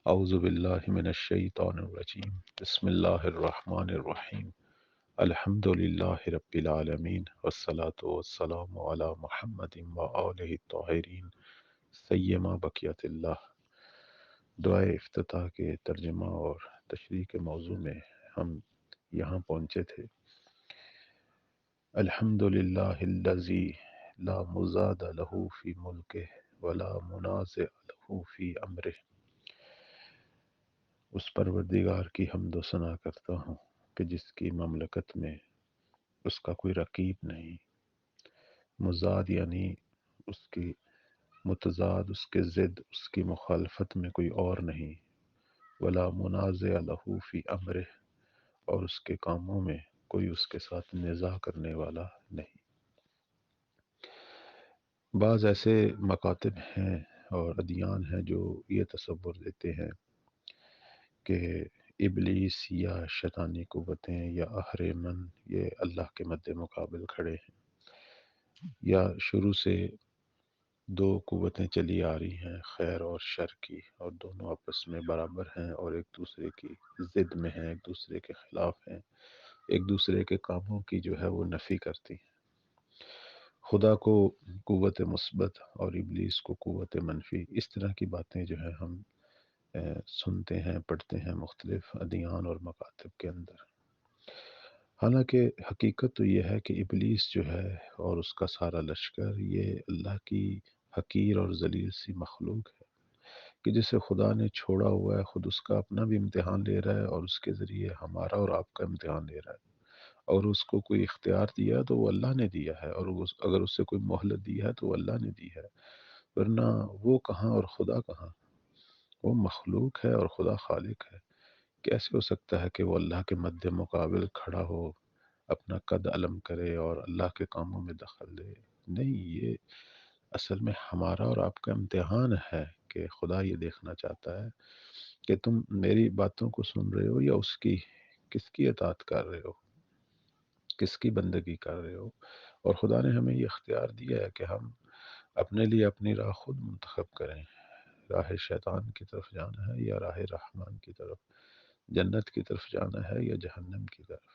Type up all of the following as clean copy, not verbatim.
اعوذ باللہ من الشیطان الرجیم بسم اللہ الرحمن الرحیم الحمد للہ رب العالمین والصلاة والسلام علی محمد وآلہ الطاہرین سیما بقیت اللہ۔ دعائے افتتاح کے ترجمہ اور تشریح کے موضوع میں ہم یہاں پہنچے تھے۔ الحمد للہ الذی لا مزاد له فی ملکہ ولا منازع له فی امرہ۔ اس پروردگار کی حمد و ثنا کرتا ہوں کہ جس کی مملکت میں اس کا کوئی رقیب نہیں، مزاد یعنی اس کی متضاد، اس کے ضد، اس کی مخالفت میں کوئی اور نہیں، ولا منازع له فی امرہ، اور اس کے کاموں میں کوئی اس کے ساتھ نزاع کرنے والا نہیں۔ بعض ایسے مکاتب ہیں اور ادیان ہیں جو یہ تصور دیتے ہیں کہ ابلیس یا شیطانی قوتیں یا اہریمن یہ اللہ کے مد مقابل کھڑے ہیں، یا شروع سے دو قوتیں چلی آ رہی ہیں خیر اور شر کی، اور دونوں آپس میں برابر ہیں اور ایک دوسرے کی ضد میں ہیں، ایک دوسرے کے خلاف ہیں، ایک دوسرے کے کاموں کی جو ہے وہ نفی کرتی ہیں۔ خدا کو قوت مثبت اور ابلیس کو قوت منفی، اس طرح کی باتیں جو ہیں ہم سنتے ہیں، پڑھتے ہیں مختلف ادیان اور مکاتب کے اندر۔ حالانکہ حقیقت تو یہ ہے کہ ابلیس جو ہے اور اس کا سارا لشکر یہ اللہ کی حقیر اور ذلیل سی مخلوق ہے کہ جسے خدا نے چھوڑا ہوا ہے، خود اس کا اپنا بھی امتحان لے رہا ہے اور اس کے ذریعے ہمارا اور آپ کا امتحان لے رہا ہے۔ اور اس کو کوئی اختیار دیا تو وہ اللہ نے دیا ہے، اور اگر اس سے کوئی مہلت دی ہے تو وہ اللہ نے دی ہے، ورنہ وہ کہاں اور خدا کہاں؟ وہ مخلوق ہے اور خدا خالق ہے۔ کیسے ہو سکتا ہے کہ وہ اللہ کے مد مقابل کھڑا ہو، اپنا قد علم کرے اور اللہ کے کاموں میں دخل دے؟ نہیں، یہ اصل میں ہمارا اور آپ کا امتحان ہے کہ خدا یہ دیکھنا چاہتا ہے کہ تم میری باتوں کو سن رہے ہو یا اس کی، کس کی اطاعت کر رہے ہو، کس کی بندگی کر رہے ہو۔ اور خدا نے ہمیں یہ اختیار دیا ہے کہ ہم اپنے لیے اپنی راہ خود منتخب کریں، راہ شیطان کی طرف جانا ہے یا راہ رحمان کی طرف، جنت کی طرف جانا ہے یا جہنم کی طرف۔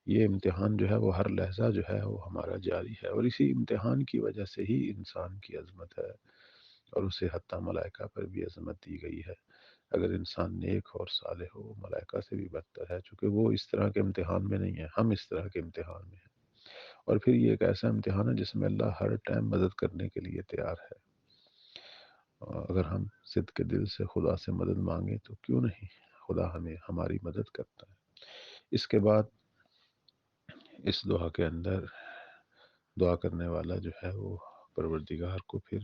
یہ امتحان جو ہے وہ ہر لحظہ جو ہے وہ ہمارا جاری ہے، اور اسی امتحان کی وجہ سے ہی انسان کی عظمت ہے، اور اسے حتیٰ ملائکہ پر بھی عظمت دی گئی ہے۔ اگر انسان نیک اور صالح ہو، وہ ملائکہ سے بھی بدتر ہے، چونکہ وہ اس طرح کے امتحان میں نہیں ہے، ہم اس طرح کے امتحان میں ہیں۔ اور پھر یہ ایک ایسا امتحان ہے جس میں اللہ ہر ٹائم مدد کرنے کے لیے تیار ہے۔ اگر ہم صدق کے دل سے خدا سے مدد مانگیں تو کیوں نہیں، خدا ہمیں ہماری مدد کرتا ہے۔ اس کے بعد اس دعا کے اندر دعا کرنے والا جو ہے وہ پروردگار کو پھر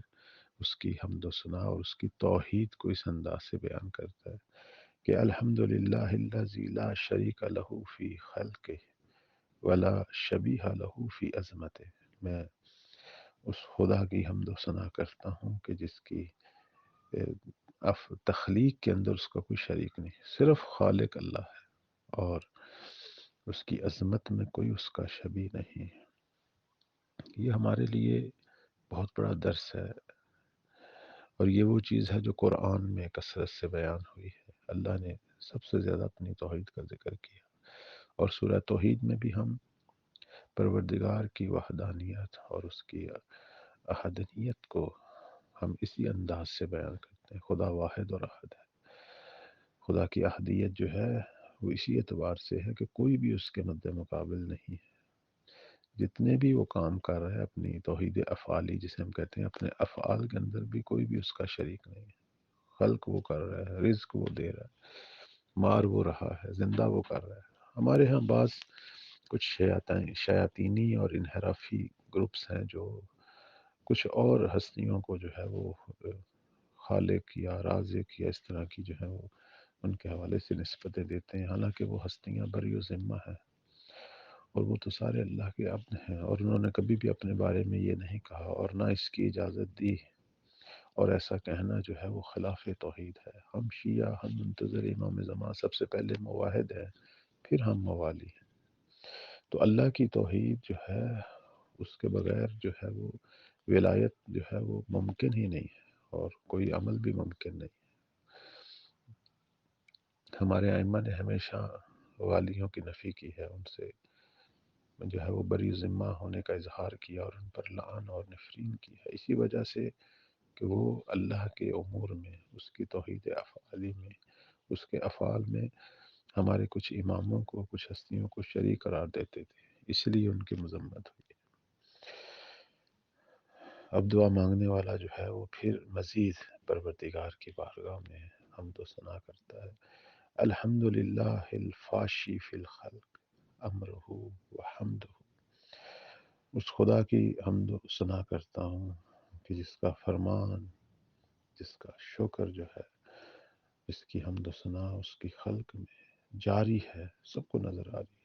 اس کی حمد و ثنا اور اس کی توحید کو اس انداز سے بیان کرتا ہے کہ الحمد للہ الذی لا شریک لہ فی خلقہ ولا شبیہ لہ فی عظمتہ۔ میں اس خدا کی حمد و ثنا کرتا ہوں کہ جس کی تخلیق کے اندر اس کا کوئی شریک نہیں، صرف خالق اللہ ہے، اور اس کی عظمت میں کوئی اس کا شبیہ نہیں۔ یہ ہمارے لیے بہت بڑا درس ہے، اور یہ وہ چیز ہے جو قرآن میں کثرت سے بیان ہوئی ہے۔ اللہ نے سب سے زیادہ اپنی توحید کا ذکر کیا، اور سورہ توحید میں بھی ہم پروردگار کی وحدانیت اور اس کی احدانیت کو ہم اسی انداز سے بیان کرتے ہیں۔ خدا واحد اور احد ہے۔ خدا کی احدیت جو ہے وہ اسی اعتبار سے ہے کہ کوئی بھی اس کے مد مقابل نہیں ہے۔ جتنے بھی وہ کام کر رہا ہے اپنی توحید افعالی جسے ہم کہتے ہیں، اپنے افعال کے اندر بھی کوئی بھی اس کا شریک نہیں ہے۔ خلق وہ کر رہا ہے، رزق وہ دے رہا ہے، مار وہ رہا ہے، زندہ وہ کر رہا ہے۔ ہمارے ہاں بعض کچھ شیاطینی اور انحرافی گروپس ہیں جو کچھ اور ہستیوں کو جو ہے وہ خالق یا رازق یا اس طرح کی جو ہے وہ ان کے حوالے سے نسبتیں دیتے ہیں، حالانکہ وہ ہستیاں بری و ذمہ ہیں، اور وہ تو سارے اللہ کے عبد ہیں، اور انہوں نے کبھی بھی اپنے بارے میں یہ نہیں کہا اور نہ اس کی اجازت دی، اور ایسا کہنا جو ہے وہ خلاف توحید ہے۔ ہم شیعہ، ہم منتظر امام زمان، سب سے پہلے موحد ہیں، پھر ہم موالی ہیں۔ تو اللہ کی توحید جو ہے اس کے بغیر جو ہے وہ ولایت جو ہے وہ ممکن ہی نہیں ہے، اور کوئی عمل بھی ممکن نہیں۔ ہمارے ائمہ نے ہمیشہ والیوں کی نفی کی ہے، ان سے جو ہے وہ بری ذمہ ہونے کا اظہار کیا اور ان پر لعن اور نفرین کی ہے، اسی وجہ سے کہ وہ اللہ کے امور میں، اس کی توحید افعالی میں، اس کے افعال میں ہمارے کچھ اماموں کو، کچھ ہستیوں کو شریک قرار دیتے تھے، اس لیے ان کی مذمت ہوئی۔ اب دعا مانگنے والا جو ہے وہ پھر مزید پروردگار کی بارگاہ میں حمد و ثنا کرتا ہے۔ الحمدللہ الفاشی فی الخلق امرہ و حمدہ، اس خدا کی حمد و ثنا کرتا ہوں کہ جس کا فرمان، جس کا شکر جو ہے، اس کی حمد و ثنا اس کی خلق میں جاری ہے، سب کو نظر آ رہی ہے۔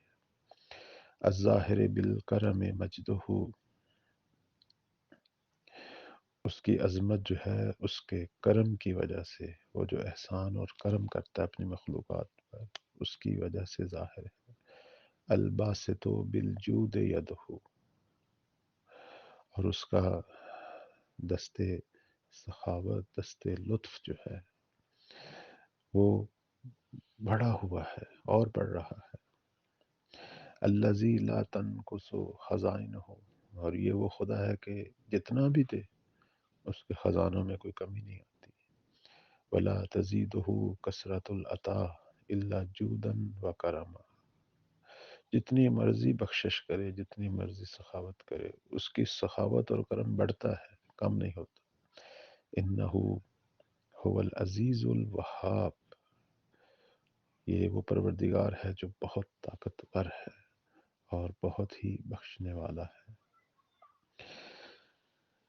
الظاہر بالکرم مجدہ، اس کی عظمت جو ہے اس کے کرم کی وجہ سے، وہ جو احسان اور کرم کرتا ہے اپنی مخلوقات پر، اس کی وجہ سے ظاہر ہے۔ الباسط بالجود یدہ، اور اس کا دست سخاوت، دست لطف جو ہے وہ بڑھا ہوا ہے اور بڑھ رہا ہے۔ الذی لا تنقص خزائنہ، اور یہ وہ خدا ہے کہ جتنا بھی دے اس کے خزانوں میں کوئی کمی نہیں آتی۔ ولا تزیدہ کثرت العطا الا جودا و کرما، جتنی مرضی بخشش کرے، جتنی مرضی سخاوت کرے، اس کی سخاوت اور کرم بڑھتا ہے، کم نہیں ہوتا۔ انہ هو العزیز الوہاب، یہ وہ پروردگار ہے جو بہت طاقتور ہے اور بہت ہی بخشنے والا ہے۔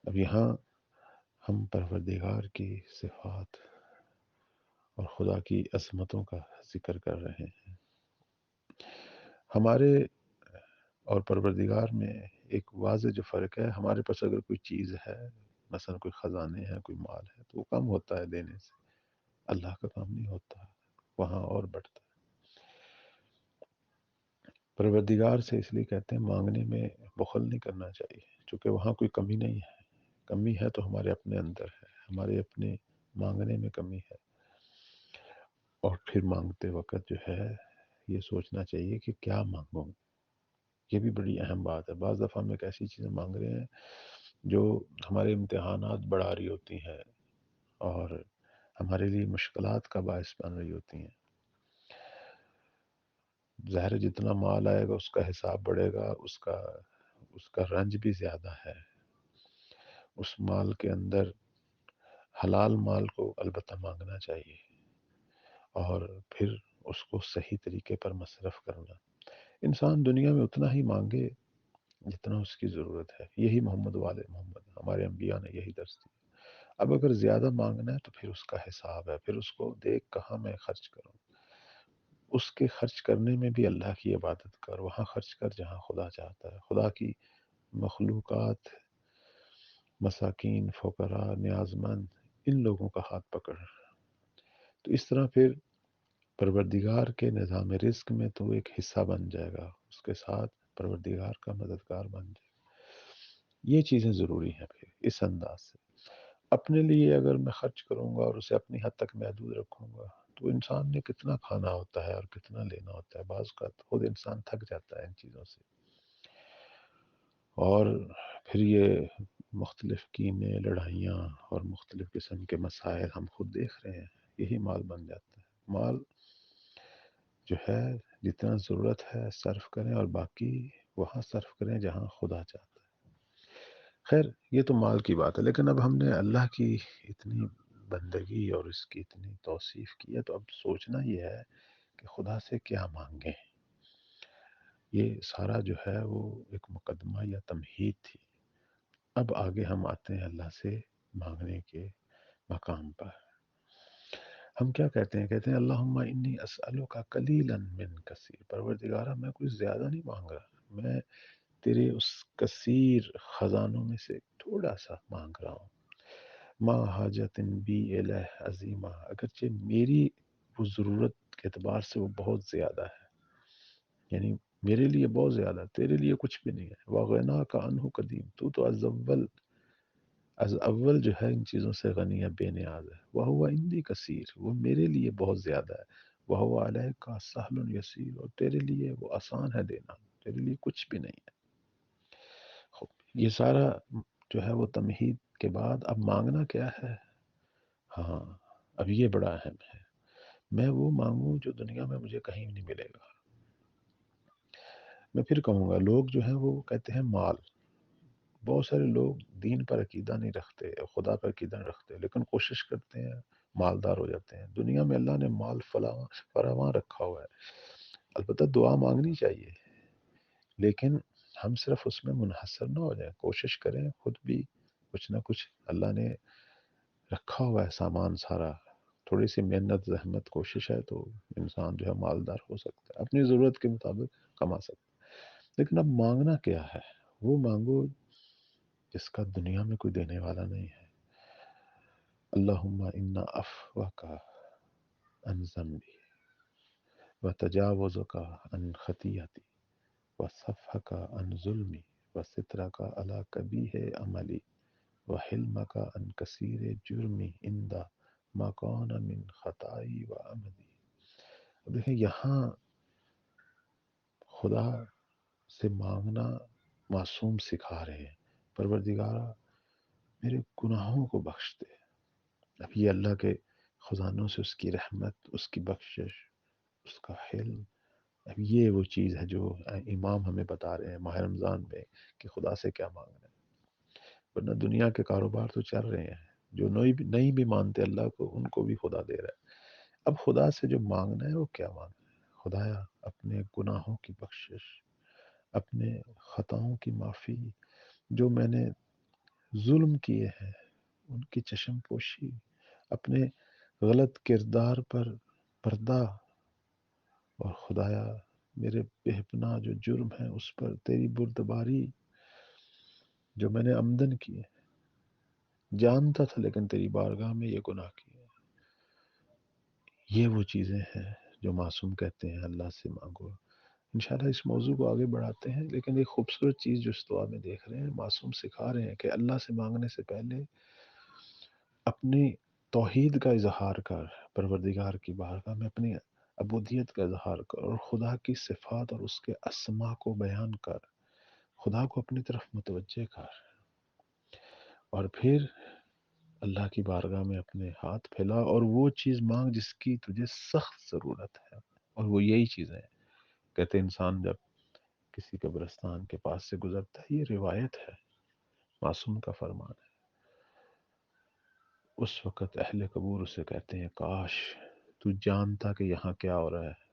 اب یہاں ہم پروردگار کی صفات اور خدا کی عظمتوں کا ذکر کر رہے ہیں۔ ہمارے اور پروردگار میں ایک واضح جو فرق ہے، ہمارے پاس اگر کوئی چیز ہے، مثلا کوئی خزانے ہیں، کوئی مال ہے، تو وہ کم ہوتا ہے دینے سے، اللہ کا کام نہیں ہوتا، وہاں اور بڑھتا ہے۔ پروردگار سے اس لیے کہتے ہیں مانگنے میں بخل نہیں کرنا چاہیے، چونکہ وہاں کوئی کمی نہیں ہے، کمی ہے تو ہمارے اپنے اندر ہے، ہمارے اپنے مانگنے میں کمی ہے۔ اور پھر مانگتے وقت جو ہے یہ سوچنا چاہیے کہ کیا مانگوں، یہ بھی بڑی اہم بات ہے۔ بعض دفعہ ہم ایک ایسی چیزیں مانگ رہے ہیں جو ہمارے امتحانات بڑھا رہی ہوتی ہیں اور ہمارے لیے مشکلات کا باعث بن رہی ہوتی ہیں۔ ظاہر ہے جتنا مال آئے گا اس کا حساب بڑھے گا، اس کا رنج بھی زیادہ ہے۔ اس مال کے اندر حلال مال کو البتہ مانگنا چاہیے اور پھر اس کو صحیح طریقے پر مصرف کرنا۔ انسان دنیا میں اتنا ہی مانگے جتنا اس کی ضرورت ہے، یہی محمد والے محمد ہمارے انبیاء نے یہی درس دی۔ اب اگر زیادہ مانگنا ہے تو پھر اس کا حساب ہے، پھر اس کو دیکھ کہاں میں خرچ کروں، اس کے خرچ کرنے میں بھی اللہ کی عبادت کر، وہاں خرچ کر جہاں خدا چاہتا ہے۔ خدا کی مخلوقات، مساکین، فقراء، نیاز مند، ان لوگوں کا ہاتھ پکڑ، تو اس طرح پھر پروردگار کے نظام رزق میں تو ایک حصہ بن جائے گا، اس کے ساتھ پروردگار کا مددگار بن جائے گا۔ یہ چیزیں ضروری ہیں پھر اس انداز سے۔ اپنے لیے اگر میں خرچ کروں گا اور اسے اپنی حد تک محدود رکھوں گا تو انسان نے کتنا کھانا ہوتا ہے اور کتنا لینا ہوتا ہے، بعض کا خود انسان تھک جاتا ہے ان چیزوں سے۔ اور پھر یہ مختلف کینے، لڑائیاں اور مختلف قسم کے مسائل ہم خود دیکھ رہے ہیں، یہی مال بن جاتا ہے۔ مال جو ہے جتنا ضرورت ہے صرف کریں اور باقی وہاں صرف کریں جہاں خدا چاہتا ہے۔ خیر یہ تو مال کی بات ہے، لیکن اب ہم نے اللہ کی اتنی بندگی اور اس کی اتنی توصیف کی ہے تو اب سوچنا یہ ہے کہ خدا سے کیا مانگیں۔ یہ سارا جو ہے وہ ایک مقدمہ یا تمہید تھی۔ اب آگے ہم آتے ہیں اللہ سے مانگنے کے مقام پر۔ ہم کیا کہتے ہیں؟ کہتے ہیں اللہم انی اسألک قلیلا من کثیر، پروردگارہ میں کوئی زیادہ نہیں مانگ رہا، میں تیرے اس کثیر خزانوں میں سے تھوڑا سا مانگ رہا ہوں۔ ما حاجت بی الہ عظیمہ، اگرچہ میری وہ ضرورت کے اعتبار سے وہ بہت زیادہ ہے، یعنی میرے لیے بہت زیادہ، تیرے لیے کچھ بھی نہیں ہے۔ وغناک عنہ قدیم، تو از اول جو ہے ان چیزوں سے غنی ہے، بے نیاز ہے۔ وہو عندی کثیر، وہ میرے لیے بہت زیادہ ہے۔ وَهُوَ عَلَيْكَ سَهْلٌ يَسِيرٌ، اور تیرے لیے وہ آسان ہے دینا، تیرے لیے کچھ بھی نہیں ہے۔ خب یہ سارا جو ہے وہ تمہید کے بعد اب مانگنا کیا ہے؟ ہاں، اب یہ بڑا اہم ہے، میں وہ مانگوں جو دنیا میں مجھے کہیں نہیں ملے گا۔ میں پھر کہوں گا، لوگ جو ہیں وہ کہتے ہیں مال، بہت سارے لوگ دین پر عقیدہ نہیں رکھتے، خدا پر عقیدہ نہیں رکھتے، لیکن کوشش کرتے ہیں مالدار ہو جاتے ہیں۔ دنیا میں اللہ نے مال فراواں رکھا ہوا ہے، البتہ دعا مانگنی چاہیے، لیکن ہم صرف اس میں منحصر نہ ہو جائیں، کوشش کریں خود بھی کچھ نہ کچھ، اللہ نے رکھا ہوا ہے سامان سارا، تھوڑی سی محنت زحمت کوشش ہے تو انسان جو ہے مالدار ہو سکتا ہے، اپنی ضرورت کے مطابق کما سکتا ہے۔ لیکن اب مانگنا کیا ہے؟ وہ مانگو جس کا دنیا میں کوئی دینے والا نہیں ہے۔ اللہم انا عفوک عن ذنبی وتجاوزک عن خطیئتی وصفحک عن ظلمی وسترک علی قبیح عملی وحلمک عن کثیر جرمی عند ما کان من خطائی و عملی۔ اب دیکھیں یہاں خدا سے مانگنا معصوم سکھا رہے ہیں، پروردگارا میرے گناہوں کو بخش دے۔ اب یہ اللہ کے خزانوں سے اس کی رحمت، اس کی بخشش، اس کا حلم، اب یہ وہ چیز ہے جو امام ہمیں بتا رہے ہیں ماہ رمضان میں کہ خدا سے کیا مانگنا ہے، ورنہ دنیا کے کاروبار تو چل رہے ہیں، جو نہیں بھی مانتے اللہ کو ان کو بھی خدا دے رہا ہے۔ اب خدا سے جو مانگنا ہے وہ کیا مانگنا ہے؟ خدایا اپنے گناہوں کی بخشش، اپنے خطاؤں کی معافی، جو میں نے ظلم کیے ہیں ان کی چشم پوشی، اپنے غلط کردار پر پردہ، اور خدایا میرے بے پناہ جو جرم ہے اس پر تیری بردباری جو میں نے عمدن کی ہے، جانتا تھا لیکن تیری بارگاہ میں یہ گناہ کیے۔ یہ وہ چیزیں ہیں جو معصوم کہتے ہیں اللہ سے مانگو۔ انشاءاللہ اس موضوع کو آگے بڑھاتے ہیں، لیکن ایک خوبصورت چیز جو اس دعا میں دیکھ رہے ہیں، معصوم سکھا رہے ہیں کہ اللہ سے مانگنے سے پہلے اپنی توحید کا اظہار کر، پروردگار کی بارگاہ میں اپنی عبودیت کا اظہار کر، اور خدا کی صفات اور اس کے اسما کو بیان کر، خدا کو اپنی طرف متوجہ کر، اور پھر اللہ کی بارگاہ میں اپنے ہاتھ پھیلا اور وہ چیز مانگ جس کی تجھے سخت ضرورت ہے، اور وہ یہی چیزیں ہیں۔ کہتے انسان جب کسی قبرستان کے پاس سے گزرتا ہے، یہ روایت ہے، معصوم کا فرمان ہے، اس وقت اہل قبور اسے کہتے ہیں کاش تو جانتا کہ یہاں کیا ہو رہا ہے،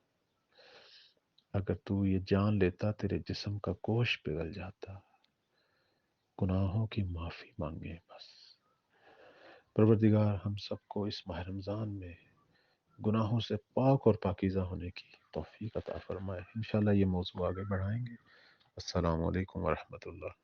اگر تو یہ جان لیتا تیرے جسم کا گوشت پگھل جاتا۔ گناہوں کی معافی مانگے بس۔ پروردگار ہم سب کو اس ماہ رمضان میں گناہوں سے پاک اور پاکیزہ ہونے کی توفیق عطا فرمائے۔ انشاءاللہ یہ موضوع آگے بڑھائیں گے۔ السلام علیکم ورحمۃ اللہ۔